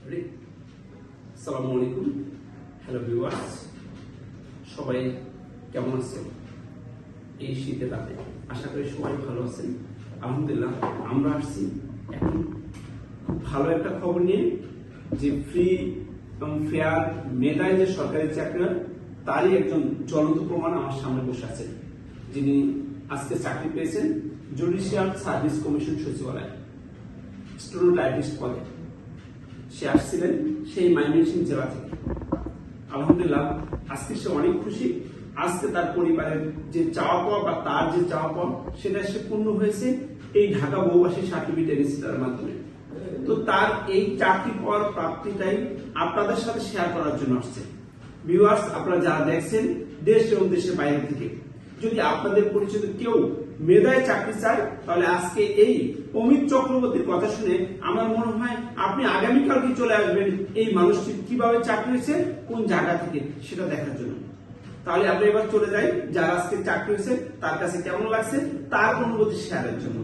আসসালামু আলাইকুম। Hello viewers, সবাই কেমন আছেন এই শীতের রাতে? আশা করি সবাই ভালো আছেন। আলহামদুলিল্লাহ আমরা আসছি এখন খুব ভালো একটা খবর নিয়ে, যে ফ্রি এবং ফেয়ার মেধায় যে সরকারি চাকরি হয় তারই একজন জ্বলন্ত প্রমাণ আমার সামনে বসে আছেন, যিনি আজকে চাকরি পেয়েছেন জুডিশিয়াল সার্ভিস কমিশন সচিবালয় স্টেনোটাইপিস্ট পদে। সে আসছিলেন সেই ময়মনসিংহ জেলা থেকে। আলহামদুলিল্লাহ আজকে সে অনেক খুশি। আজকে তার পরিবারের যে চাওয়া পাওয়া বা তার যে চাওয়া পাওয়া সেটা সে পূর্ণ হয়েছে এই ঢাকা বহুভাষী সার্টিফিকেট রেজিস্ট্রারের মাধ্যমে। তো তার এই চাকরি পাওয়ার প্রাপ্তিটাই আপনাদের সাথে শেয়ার করার জন্য আসছে। ভিউয়ার্স, আপনারা যারা দেখছেন দেশ এবং দেশের বাইরে থেকে, যদি আপনাদের পরিচিত কেউ মেধায় চাকরি চায় তাহলে আজকে এই অমিত চক্রবর্তীর কথা শুনে আমার মনে হয় আপনি আগামীকালকে চলে আসবেন এই মানুষটি কিভাবে চাকরি হয়েছে, কোন জায়গা থেকে, সেটা দেখার জন্য। তাহলে আপনি এবার চলে যাই যারা আজকে চাকরি হয়েছে তার কাছে কেমন লাগছে তার অনুভূতি শেয়ারের জন্য।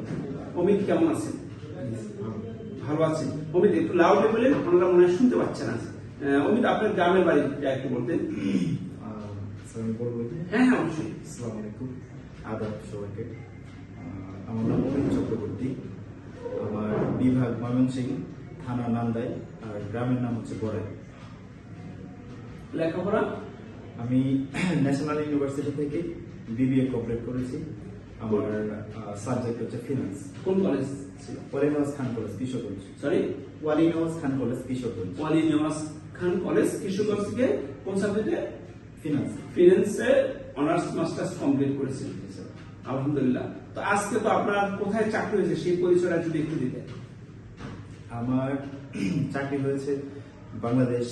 অমিত, কেমন আছেন? ভালো আছেন? অমিত, একটু লাউডলি বলেন, আমরা মনে হয় শুনতে পাচ্ছেন না। অমিত, আপনার গ্রামের বাড়িটা একটু বলতেন। হ্যাঁ হ্যাঁ, অবশ্যই। আসসালামু আলাইকুম, আদাব সবাইকে। আমার নাম অমিত চক্রবর্তী। আমার বিভাগ ময়মনসিংহ, থানা নান্দাই, আর গ্রামের নাম হচ্ছে বড়াই। লেখাপড়া? আমি ন্যাশনাল ইউনিভার্সিটি থেকে বিবিএ কমপ্লিট করেছি। আমার সাবজেক্ট হচ্ছে ফিনান্স। কোন কলেজ ছিল? ওয়ালিনওয়াজ খান কলেজ, কিশোরগঞ্জ। সরি, ওয়ালিনওয়াজ খান কলেজ, কিশোরগঞ্জ। ওয়ালিনওয়াজ খান কলেজ, কিশোরগঞ্জ থেকে কোন সাবজেক্টে? ফিনান্স। ফিনান্সে অনার্স মাস্টার্স কমপ্লিট করেছেন। আলহামদুলিল্লাহ। তো আজকে তো আপনার কোথায় চাকরি হয়েছে সেই পরিচয়টা যদি একটু দিতেন। আমার চাকরি হয়েছে বাংলাদেশ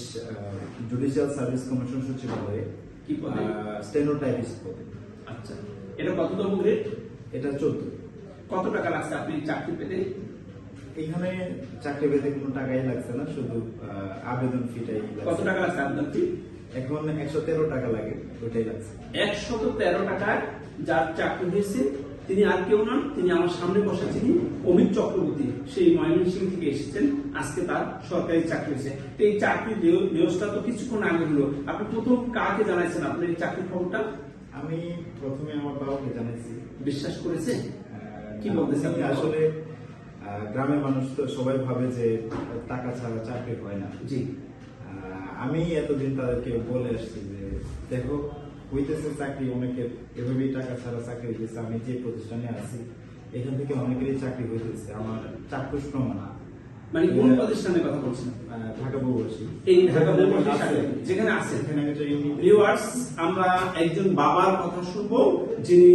জুডিশিয়াল সার্ভিস কমিশন সচিবালয়ে। কি পদে? স্টেনোটাইপিস্ট পদে। আচ্ছা, এটা কততম গ্রেড? এটা 14। কত টাকা লাগছে আপনি চাকরি পেতে? এখানে চাকরি পেতে কোনো টাকাই লাগছে না, শুধু আবেদন ফিটাই। কত টাকা লাগছে আবেদন ফি? এখন 113 টাকা লাগে, ওইটাই লাগছে। 113 টাকায় যার চাকরি হয়েছে তিনি আর কেউ নন, তিনি আমার সামনে বসা যিনি অমিত চক্রবর্তী, সেই ময়মনসিংহ থেকে এসেছেন। আজকে তার সরকারি চাকরি হয়েছে। তো এই চাকরি নিউজটা তো কিছুক্ষণ আগে হলো। আপনি প্রথম কাকে জানাইছেন আপনার এই চাকরির খবরটা? আমি প্রথমে আমার বাবাকে জানাইছি। বিশ্বাস করেছে? কি বলতেছে? আসলে গ্রামের মানুষ তো সবাই ভাবে যে টাকা ছাড়া চাকরি হয় না। জি। আমি এতদিন তাদেরকে বলে আসছি যে দেখো, হইতেছে চাকরি, অনেকের এভাবেই টাকা ছাড়া চাকরি হইতেছে। আমি যে প্রতিষ্ঠানে আছি এখান থেকে অনেকেরই চাকরি হইতেছে, আমার চাক্ষুষ প্রমাণ। মানে কোন প্রতিষ্ঠানের কথা বলছেন? ঢাকা বহুভাষী। এই ঢাকা বহুভাষী যেখানে আছে। ভিউয়ার্স, আমরা একজন বাবার কথা শুনবো যিনি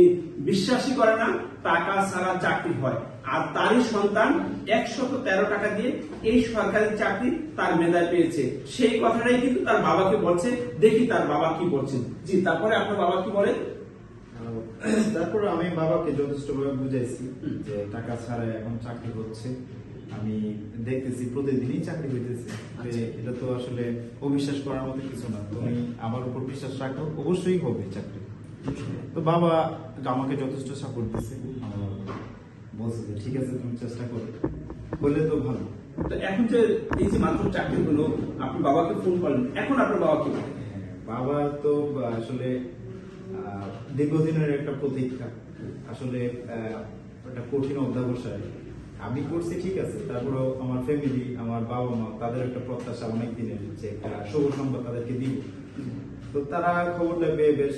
বিশ্বাসই করে না টাকা ছাড়া চাকরি হয়, আর তারই সন্তান 113 টাকা দিয়ে এই সরকারি চাকরি তার মেধায় পেয়েছে। সেই কথাটাই কিন্তু তার বাবাকে বলছে। দেখি তার বাবা কি বলছেন। জি, তারপরে আপনার বাবা কি বলেন? তারপর আমি বাবাকে যথেষ্টভাবে বুঝাইছি যে টাকা ছাড়া এখন চাকরি হচ্ছে, আমি দেখতেছি প্রতিদিনই চাকরি হইতেছে। এটা তো আসলে অবিশ্বাস করার মতো কিছু না। তুমি আমার উপর বিশ্বাস রাখো, অবশ্যই হবে চাকরি। তো বাবা আমাকে যথেষ্ট সাপোর্ট দিচ্ছে, বলছে যে ঠিক আছে, তুমি চেষ্টা করো, বললে তো ভালো। তো এখন যে এই যে মাত্র চাকরি হলো, আপনি বাবাকে ফোন করলেন, এখন আপনার বাবা কি বলেন? বাবা তো আসলে দীর্ঘদিনের একটা প্রতীক্ষা, আসলে একটা কঠিন অধ্যাবসায় আমি করছি, ঠিক আছে। তারপরেও আমার ফ্যামিলি, আমার বাবা মা, তাদের একটা প্রত্যাশা অনেক দিনের, যে একটা শুভ সংবাদ তাদেরকে দিব। তো তারা খবরটা পেয়ে বেশ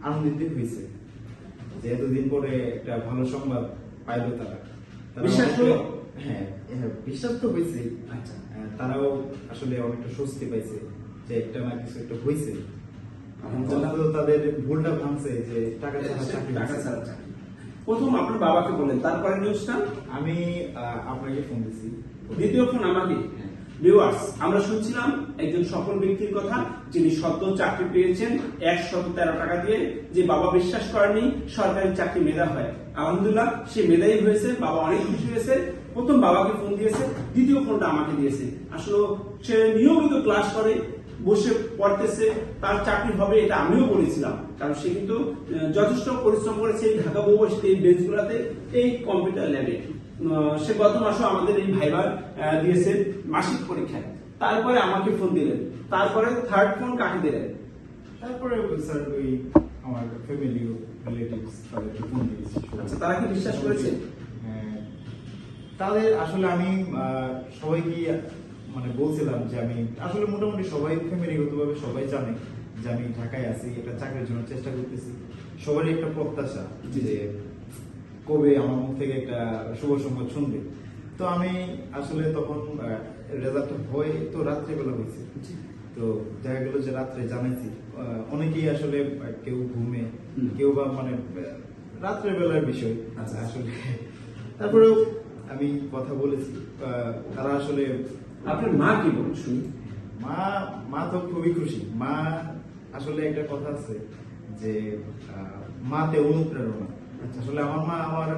আনন্দিত হয়েছে যে এতদিন পরে একটা ভালো সংবাদ পাইলো তারা। বিশ্বাস হলো? হ্যাঁ, বিশ্বাস তো হয়েছে। আচ্ছা, তারাও আসলে অনেকটা স্বস্তি পাইছে যে একটা না কিছু একটা হয়েছে। তাদের ভুলটা ভাঙছে যে টাকা ছাড়া চাকরি। প্রথম আপনার বাবাকে বলেন, তারপরে নিউজটা আমি আপনাকে ফোন দিচ্ছি, দ্বিতীয় ফোন আমাকে। ভিউয়ার্স, আমরা শুনছিলাম একজন সফল ব্যক্তির কথা যিনি সদ্য চাকরি পেয়েছেন 113 টাকা দিয়ে। যে বাবা বিশ্বাস করেনি সরকারি চাকরি মেধা হয়। আলহামদুলিল্লাহ সে মেধাই হয়েছে। বাবা অনেক খুশি হয়েছে। প্রথম বাবাকে ফোন দিয়েছে, দ্বিতীয় ফোনটা আমাকে দিয়েছে। আসলে সে নিয়মিত ক্লাস করে, বসে পড়তেছে, তার চাকরি হবে এটা আমিও বলেছিলাম। কারণ সে কিন্তু যথেষ্ট পরিশ্রম করেছে এই ঢাকা বহুভাষী এই বেঞ্চগুলোতে, এই কম্পিউটার ল্যাবে। সে গত মাসে আমাদের এই ভাইবার দিয়েছে মাসিক পরীক্ষায়, তারপরে আমাকে ফোন দিলেন, তারপরে থার্ড ফোন কাকে দিলেন? তারপরে স্যার ওই আমার ফ্যামিলি রিলেটিভস তাদেরকে ফোন দিয়েছি। আচ্ছা, তারা কি বিশ্বাস করেছে? হ্যাঁ, তাদের আসলে আমি সবাইকে মানে বলছিলাম যে আমি আসলে মোটামুটি সবাই ফ্যামিলিগতভাবে সবাই জানে যে আমি ঢাকায় আছি, একটা চাকরির জন্য চেষ্টা করতেছি। সবারই একটা প্রত্যাশা যে কবে আমার মুখ থেকে একটা শুভ সংবাদ শুনবে। তো আমি আসলে তখন রেজাল্ট হয় তো রাত্রিবেলা হয়েছে, তো দেখা গেল যে রাত্রে জানাইছি। অনেকেই আসলে কেউ ঘুমে, কেউ বা মানে রাত্রের বেলার বিষয় আসলে। তারপরেও আমি কথা বলেছি, তারা আসলে। আপনার মা কি বলেন শুনি? মা তো খুবই খুশি। মা আসলে একটা কথা আছে যে মাতে অনুপ্রেরণা। আসলে আমার মা আমার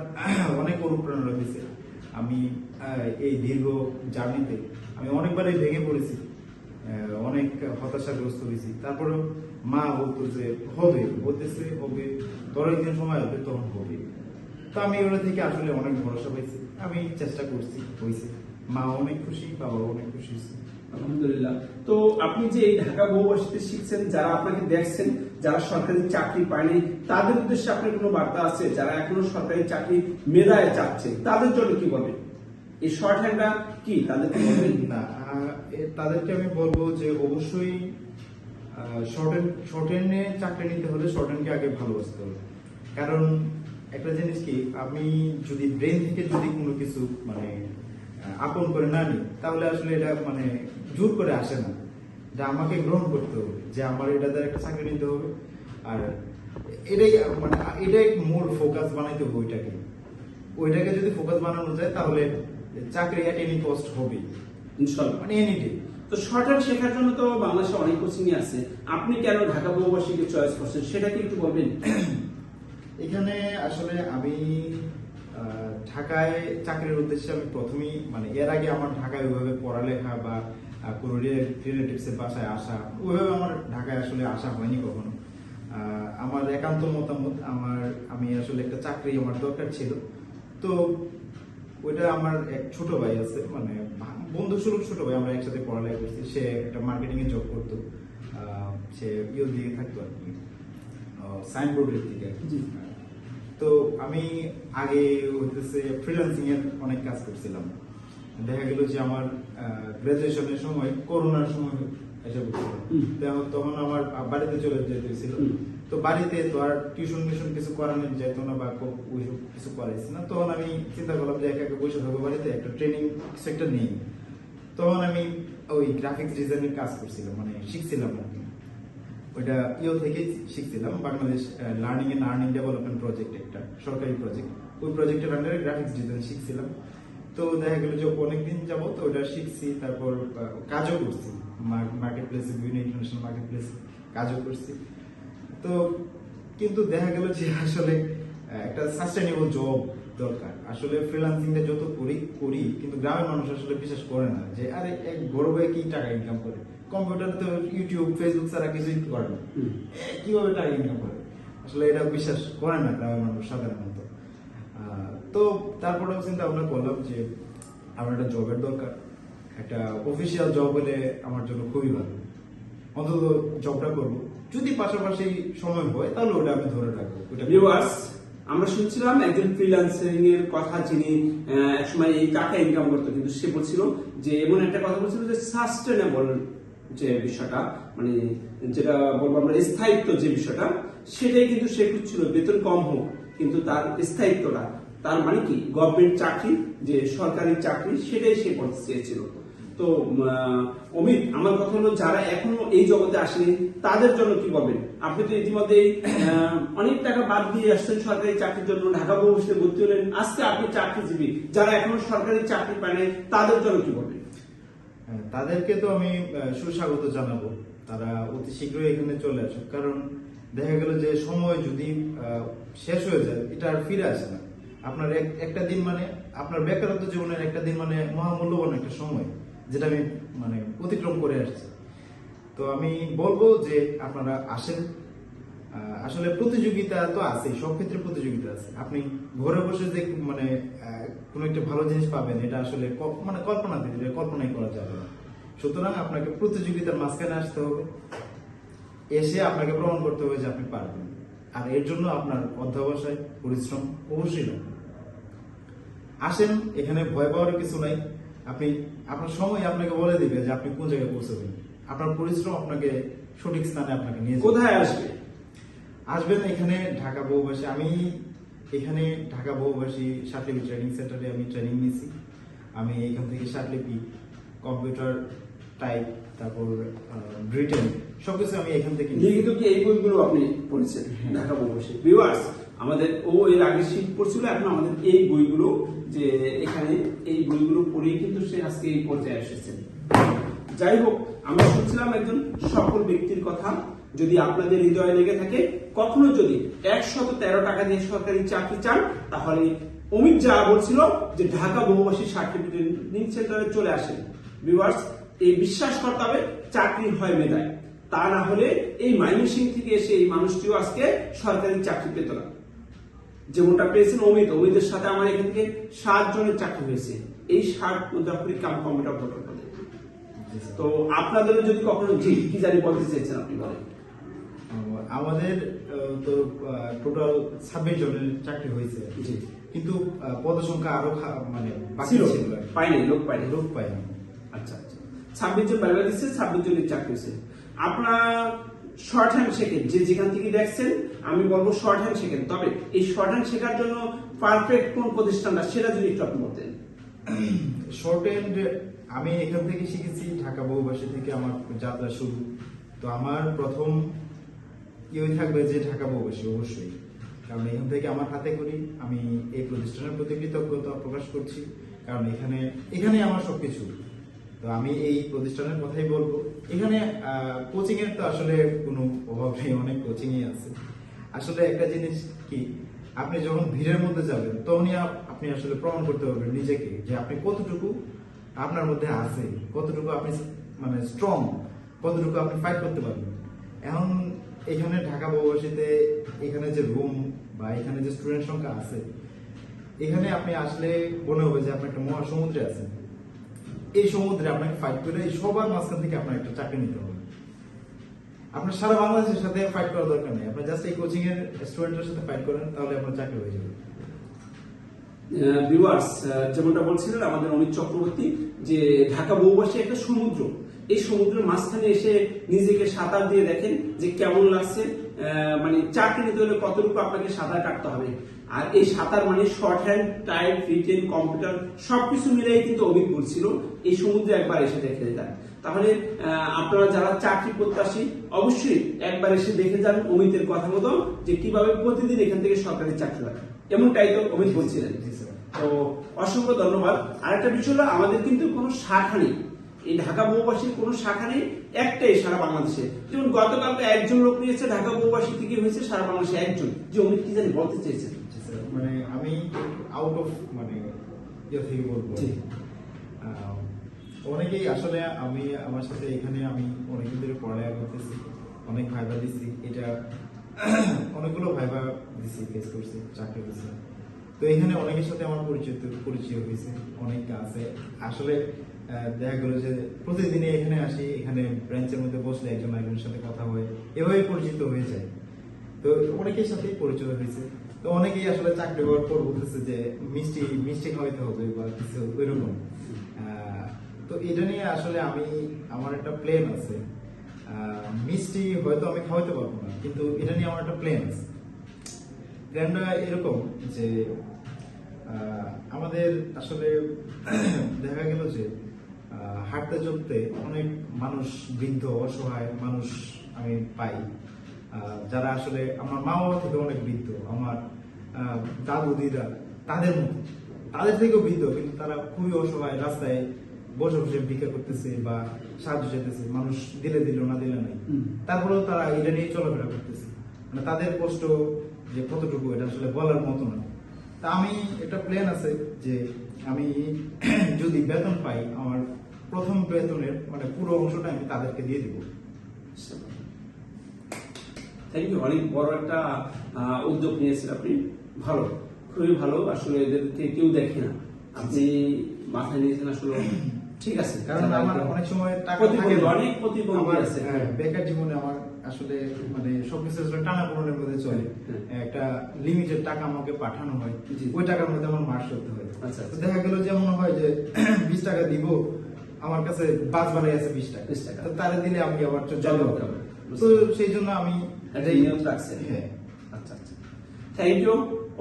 অনেক অনুপ্রেরণা দিয়েছে। আমি এই দীর্ঘ জার্নিতে আমি অনেকবারই ভেঙে পড়েছি, অনেক হতাশাগ্রস্ত হয়েছি। তারপরেও মা বলতো যে হবে, বলতেছে হবে, তোর একদিন সময় হবে, তখন হবে। তো আমি ওরা থেকে আসলে অনেক ভরসা পাইছি, আমি চেষ্টা করছি, হয়েছে। মা অনেক খুশি, বাবা অনেক খুশি হয়েছে। আলহামদুলিল্লাহ। তো আপনি যে এই ঢাকা বহুভাষীতে শিখছেন, যারা আপনাকে দেখছেন, যারা সরকারি চাকরি পায়নি, তাদের উদ্দেশ্যে আপনার কোনো বার্তা আছে? যারা এখনো সরকারি চাকরি মেধায় চাচ্ছে, তাদের জন্য কি বলবেন? এই শর্ট হ্যান্ডটা কি তাদেরকে বলবেন? না, তাদেরকে আমি বলবো যে অবশ্যই শর্ট হ্যান্ডে চাকরি নিতে হলে শর্ট হ্যান্ডকে আগে ভালোবাসতে হবে। কারণ একটা জিনিস কি, আমি যদি ব্রেন থেকে যদি কোনো কিছু মানে আপন করে না নিই, তাহলে আসলে এটা মানে জোর করে আসে না। এটা আমাকে গ্রহণ করতে হবে যে আমার এটা দ্বারা একটা চাকরি নিতে হবে, আর এটাই মানে এটাই মূল ফোকাস বানাইতে হবে। ওইটাকে যদি ফোকাস বানানো যায় তাহলে চাকরি এট এনি কস্ট হবে ইনশাআল্লাহ, মানে এনি ডে। তো শর্ট হ্যান্ড শেখার জন্য তো বাংলাদেশে অনেক কোচিং আছে, আপনি কেন ঢাকা বহুভাষীকে চয়েস করছেন সেটা কি একটু বলবেন? এখানে আসলে আমি ঢাকায় চাকরির উদ্দেশ্যে আমি প্রথমেই মানে এর আগে আমার ঢাকায় ওইভাবে পড়ালেখা বা কোনো রিলেটিভস এর বাসায় আসা, ওইভাবে আমার ঢাকায় আসলে আসা হয়নি কখনো। আমার একান্ত মতামত, আমি আসলে একটা চাকরি আমার দরকার ছিল। তো ওইটা আমার এক ছোট ভাই আছে, মানে বন্ধু সুলভ ছোট ভাই, আমরা একসাথে পড়ালেখা করছি। সে একটা মার্কেটিং এ জব করতো, সে ইউর দিকে থাকতো আর কি, সাইনবোর্ডের দিকে আর কি। তো আমি আগে হইতেছে ফ্রিল্যান্সিং এর অনেক কাজ করছিলাম। দেখা গেল যে আমার গ্রাজুয়েশনের সময় করোনার সময় এসে পড়ছিল, তখন আমার বাড়িতে চলে যেতে হয়েছিল। তো বাড়িতে তো আর টিউশন মিশন কিছু করানো যেত না বা ওইসব কিছু করাইছি না। তখন আমি চিন্তা করলাম যে একা একা বসে থাকবো বাড়িতে, একটা ট্রেনিং কিছু একটা নেই। তখন আমি ওই গ্রাফিক্স ডিজাইনের কাজ করছিলাম, মানে শিখছিলাম আর কি। ওইটা থেকে শিখছিলাম, Bangladesh learning and earning development project, একটা সরকারি প্রজেক্ট। ওই প্রজেক্টের আন্ডারে গ্রাফিক্স ডিজাইন শিখছিলাম। তো দেখা গেল যে অনেকদিন যাবো তো ওটা শিখছি, তারপর কাজও করছি, মার্কেট প্লেসে, বিভিন্ন ইন্টারন্যাশনাল মার্কেট প্লেসে কাজও করছি। তো কিন্তু দেখা গেল যে আসলে একটা সাস্টেনেবল জব দরকার। আসলে ফ্রিল্যান্সিংটা যত করি কিন্তু গ্রামের মানুষ আসলে বিশ্বাস করে না যে আরে এক বড় ভাই কি টাকা ইনকাম করে, কম্পিউটার তো ইউটিউব ফেসবুক ছাড়া কিছুই করে না, কিভাবে টাকা ইনকাম করে, আসলে এটা বিশ্বাস করে না গ্রামের মানুষ সাধারণত। তো তারপরেও চিন্তা ভাবনা করলাম যে আমার একটা জবের দরকার, একটা অফিসিয়াল জব হলে আমার জন্য খুবই ভালো, অন্তত জবটা করবো। যদি পাশাপাশি সময় হয় তাহলে ওটা আমি ধরে রাখবো। ভিউয়ার্স, আমরা শুনছিলাম একজন ফ্রিল্যান্সিং এর কথা, যিনি একসময় এই টাকা ইনকাম করতো, কিন্তু সে বলছিল যে এমন একটা কথা বলছিল যে সাস্টেনেবল যে বিষয়টা, মানে যেটা বলবো আমরা স্থায়িত্ব যে বিষয়টা, সেটাই কিন্তু সে খুঁজছিল। বেতন কম হোক কিন্তু তার স্থায়িত্বটা, তার মানে কি গভর্নমেন্ট চাকরি, যে সরকারি চাকরি, সেটাই সে করতে চেয়েছিল। তো অমিত, আমার কথা হলো যারা এখনো এই জগতে আসেনি তাদের জন্য কি বলবেন? আপনি তো ইতিমধ্যে অনেক টাকা বাদ দিয়ে আসছেন সরকারি চাকরির জন্য, ঢাকা বহুভাষীতে ভর্তি হলেন, আজকে আপনি চাকরিজীবী। যারা এখনো সরকারি চাকরি পায় নাই তাদের জন্য কি বলবেন? তাদেরকে তো আমি সুস্বাগত জানাবো, তারা অতি শীঘ্রই এখানে চলে আসুক। কারণ দেখা গেল যে সময় যদি শেষ হয়ে যায় এটা আর ফিরে আসে না। আপনার একটা দিন মানে আপনার বেকারত্ব জীবনের একটা দিন মানে মহামূল্যবান একটা সময়, যেটা আমি মানে অতিক্রম করে আসছি। তো আমি বলবো যে আপনারা আসেন, আসলে প্রতিযোগিতা তো আছে, সব ক্ষেত্রে প্রতিযোগিতা আছে। আপনি ঘরে বসে যে মানে কোনো একটা ভালো জিনিস পাবেন, এটা আসলে মানে কল্পনাই করা যাবে না। সুতরাং আপনাকে প্রতিযোগিতার মাঝখানে আসতে হবে, এসে আপনাকে প্রমাণ করতে হবে যে আপনি পারবেন। আর এর জন্য আপনার অধ্যবসায়, পরিশ্রম অবশ্যই লাগবে। আসেন, এখানে ভয় পাওয়ার কিছু নাই। আপনার সময় আপনাকে বলে দিবে যে আপনি কোন জায়গায় পৌঁছাবেন। আপনার পরিশ্রম আপনাকে সঠিক স্থানে আপনাকে নিয়ে যাবে। কোথায় আসবেন এখানে ঢাকা বহুভাষী। আমি এখানে ঢাকা বহুভাষী সাতলিপি ট্রেনিং সেন্টারে আমি ট্রেনিং নিয়েছি। আমি এখান থেকে সাতলিপি, কম্পিউটার টাইপ, তারপর রিটেন সবকিছু আমি এখান থেকে লিখিত কি এই বইগুলো আপনি পড়েছেন ঢাকা বহুভাষী? ভিউয়ার্স, আমাদের এর আগে শীত পড়ছিল, এখন আমাদের এই বইগুলো যে এখানে এই বইগুলো পড়েই কিন্তু সে আজকে এই পর্যায়ে এসেছেন। যাই হোক, আমরা শুনছিলাম একজন সফল ব্যক্তির কথা। যদি আপনাদের হৃদয়ে লেগে থাকে, কখনো যদি 113 টাকা দিয়ে সরকারি চাকরি চান, তাহলে অমিত যা বলছিল যে ঢাকা বহুভাষী সার্টিফিকেট ট্রেনিং সেন্টারে চলে আসেন। ভিউয়ার্স, এই বিশ্বাস করতে হবে চাকরি হয় মেধায়, তা না হলে এই ময়মনসিংহ থেকে এসে এই মানুষটিও আজকে সরকারি চাকরি পেত না, যেমনটা পেয়েছেন অমিতের সাথে আমার এখান থেকে 7 জনের চাকরি হয়েছে, এই 60 মুদ্রাপুরি কম্পিউটার ভোটার পদে। তো আপনাদেরও যদি কখনো কি জানি বলতে চাইছেন আপনি বলেন। আমাদের তো টোটাল 26 জনের চাকরি হয়েছে, কিন্তু পদসংখ্যা আরো মানে বাকি ছিল, লোক পাইনি। আচ্ছা আচ্ছা, 26 জন বাইরে দিচ্ছে, 26 জনের চাকরি হয়েছে। আপনার শর্ট হ্যান্ড শেখেন, যে যেখান থেকে দেখছেন আমি বলবো শর্ট হ্যান্ড শেখেন। তবে এই শর্ট হ্যান্ড শেখার জন্য পারফেক্ট কোন প্রতিষ্ঠানটা, সেটা যদি একটু আপনি বলতেন। শর্ট হ্যান্ড আমি এখান থেকে শিখেছি, ঢাকা বহুভাষী থেকে আমার যাত্রা শুরু। তো আমার প্রথম থাকবে যে ঢাকা বহুভাষী, অবশ্যই, কারণ এখান থেকে আমার হাতে করি। আমি এই প্রতিষ্ঠানের প্রতি কৃতজ্ঞতা প্রকাশ করছি, কারণ এখানে আমার সবকিছু। তো আমি এই প্রতিষ্ঠানের কথাই বলবো। এখানে কোচিং এর তো আসলে কোনো অভাব নেই, অনেক কোচিংই আছে। আসলে একটা জিনিস কি, আপনি যখন ভিড়ের মধ্যে যাবেন, তখনই আপনি আসলে প্রমাণ করতে পারবেন নিজেকে যে আপনি কতটুকু আপনার মধ্যে আছে, কতটুকু আপনি মানে স্ট্রং, কতটুকু আপনি ফাইট করতে পারবেন। এখন এখানে ঢাকা বহুভাষীতে এখানে যে রুম বা এখানে যে স্টুডেন্ট সংখ্যা আছে, এখানে আপনি আসলে মনে হবে যে আপনি একটা মহাসমুদ্রে আছেন। এই সমুদ্রে আপনাকে ফাইট করে এই সবার মাঝখান থেকে আপনার একটা চাকরি নিতে হবে। আপনার সারা বাংলাদেশের সাথে ফাইট করার দরকার নেই, আপনি জাস্ট এই কোচিং এর স্টুডেন্টের সাথে ফাইট করেন, তাহলে আপনার চাকরি হয়ে যাবে। ভিউয়ার্স, যেমনটা বলছিলেন আমাদের অমিত চক্রবর্তী, যে ঢাকা বহুভাষী একটা সমুদ্র, এই সমুদ্রের মাঝখানে এসে নিজেকে সাঁতার দিয়ে দেখেন যে কেমন লাগছে। মানে চাকরি নিতে হলে কতটুকু আপনাকে সাঁতার কাটতে হবে। আর এই সাঁতার মানে short hand, type, written, computer সবকিছু মিলেই কিন্তু অমিত বলছিল এই সমুদ্রে একবার এসে দেখে যান। তাহলে আপনারা যারা চাকরি প্রত্যাশী, অবশ্যই একবার এসে দেখে যান অমিতের কথা মতো, যে কিভাবে প্রতিদিন এখান থেকে সরকারি চাকরি লাগে। এমনটাই তো অমিত বলছিলেন। তো অসংখ্য ধন্যবাদ। আরেকটা বিষয় হলো, আমাদের কিন্তু কোনো শাখা নেই, এই ঢাকা বহুভাষীর কোনো শাখা নেই, একটাই সারা বাংলাদেশে। যেমন গতকালকে একজন লোক নিয়েছে ঢাকা বহুভাষী থেকে হয়েছে সারা বাংলাদেশে একজন। যে অমিত কি জানি বলতে চেয়েছেন? মানে আমি আউট অফ মানে থেকে বলবো, অনেকেই আসলে আমি আমার সাথে এখানে আমি অনেকদিন ধরে পড়ালেখা করতেছি, অনেক ভাইবা দিচ্ছি, এটা অনেকগুলো ভাইবা দিচ্ছি, ফেস করছি, চাকরি দিচ্ছি। তো এখানে অনেকের সাথে আমার পরিচয় হয়েছে, অনেক আছে। আসলে দেখা গেল যে প্রতিদিনই এখানে আসি, এখানে ব্রাঞ্চের মধ্যে বসলে একজন একজনের সাথে কথা হয়, এভাবে পরিচিত হয়ে যায়। তো অনেকের সাথেই পরিচয় হয়েছে। তো অনেকেই আসলে চাকরি করার পর বলতেছে যে মিষ্টি খাওয়াইতে হবে বা কিছু ওইরকম। তো এটা নিয়ে আসলে আমার একটা প্ল্যান আছে। মিষ্টি হয়তো আমি খাওয়াইতে পারবো না, কিন্তু এটা নিয়ে আমার একটা প্ল্যান আছে। প্ল্যানটা এরকম যে আমাদের আসলে দেখা গেল যে হাঁটতে চলতে অনেক মানুষ, বৃদ্ধ অসহায় মানুষ আমি পাই, যারা আসলে আমার মা বাবা থেকে অনেক বৃদ্ধ, আমার দাদু দিদা তাদের থেকেও বৃদ্ধ, কিন্তু তারা খুবই অসহায়, রাস্তায় বসে বসে ভিক্ষা করতেছে বা সাহায্য চাইতেছে, মানুষ দিলে দিল না দিলে নাই, তারপরেও তারা এটা নিয়ে চলাফেরা করতেছে। মানে তাদের কষ্ট যে কতটুকু, এটা আসলে বলার মতো না। তা আমি একটা প্ল্যান আছে যে আমি যদি বেতন পাই, আমার প্রথম বেতনের মানে পুরো অংশটা আমি তাদেরকে দিয়ে দিব। থ্যাংক ইউ, অনেক বড় একটা উদ্যোগ নিয়েছেন আপনি, ভালো, খুবই ভালো। আসলে এদেরকে কেউ দেখে না, আপনি মাথায় নিয়েছেন আসলে ঠিক আছে। কারণ আমার অনেক সময় টাকা থাকে প্রতিবন্ধী, না। অনেক প্রতিবন্ধী আমার, আছে। হ্যাঁ, বেকার জীবনে আমার আসলে মানে সবকিছু আসলে টানাপোড়েনের মধ্যে চলে। হ্যাঁ। একটা লিমিটেড টাকা আমাকে পাঠানো হয়, জি। ওই টাকার মধ্যে আমার মাস করতে হয়। আচ্ছা, তো আচ্ছা। দেখা গেল যে এমন হয় যে 20 টাকা দিব, আমার কাছে বাস ভাড়াই আছে 20 টাকা, 20 টাকা। তো তারে দিলে আমি আবার চলে চলে যেতে যেতে হবে। হবে। তো সেই জন্য আমি একটা নিয়ম রাখছেন। হ্যাঁ। আচ্ছা আচ্ছা, থ্যাংক ইউ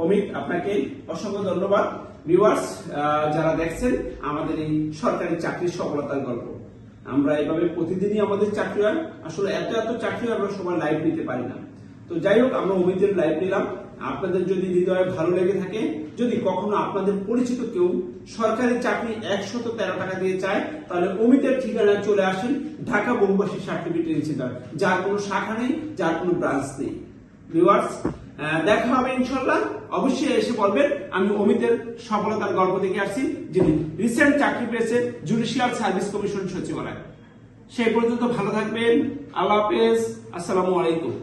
অমিত, আপনাকে অসংখ্য ধন্যবাদ। ভিউয়ার্স যারা দেখছেন আমাদের এই সরকারি চাকরির সফলতার গল্প, আমরা এভাবে প্রতিদিনই আমাদের চাকরি হয়, আসলে এত এত চাকরি আমরা সবাই লাইভ নিতে পারি না। তো যাই হোক, আমরা অমিতের লাইভ নিলাম। আপনাদের যদি হৃদয়ে ভালো লেগে থাকে, যদি কখনো আপনাদের পরিচিত কেউ সরকারি চাকরি 113 টাকা দিয়ে চায়, তাহলে অমিতের ঠিকানায় চলে আসেন, ঢাকা বহুভাষী সার্টিফিকেট সেন্টার, যার কোনো শাখা নেই, যার কোনো ব্রাঞ্চ নেই। ভিউয়ার্স দেখা হবে ইনশাল্লাহ। অবশ্যই এসে বলবেন আমি অমিতের সফলতার গল্প দেখে আসছি, যিনি রিসেন্ট চাকরি পেয়েছে জুডিশিয়াল সার্ভিস কমিশন সচিবালয়। সেই পর্যন্ত ভালো থাকবেন, আল্লাহ হাফেজ, আসসালামু আলাইকুম।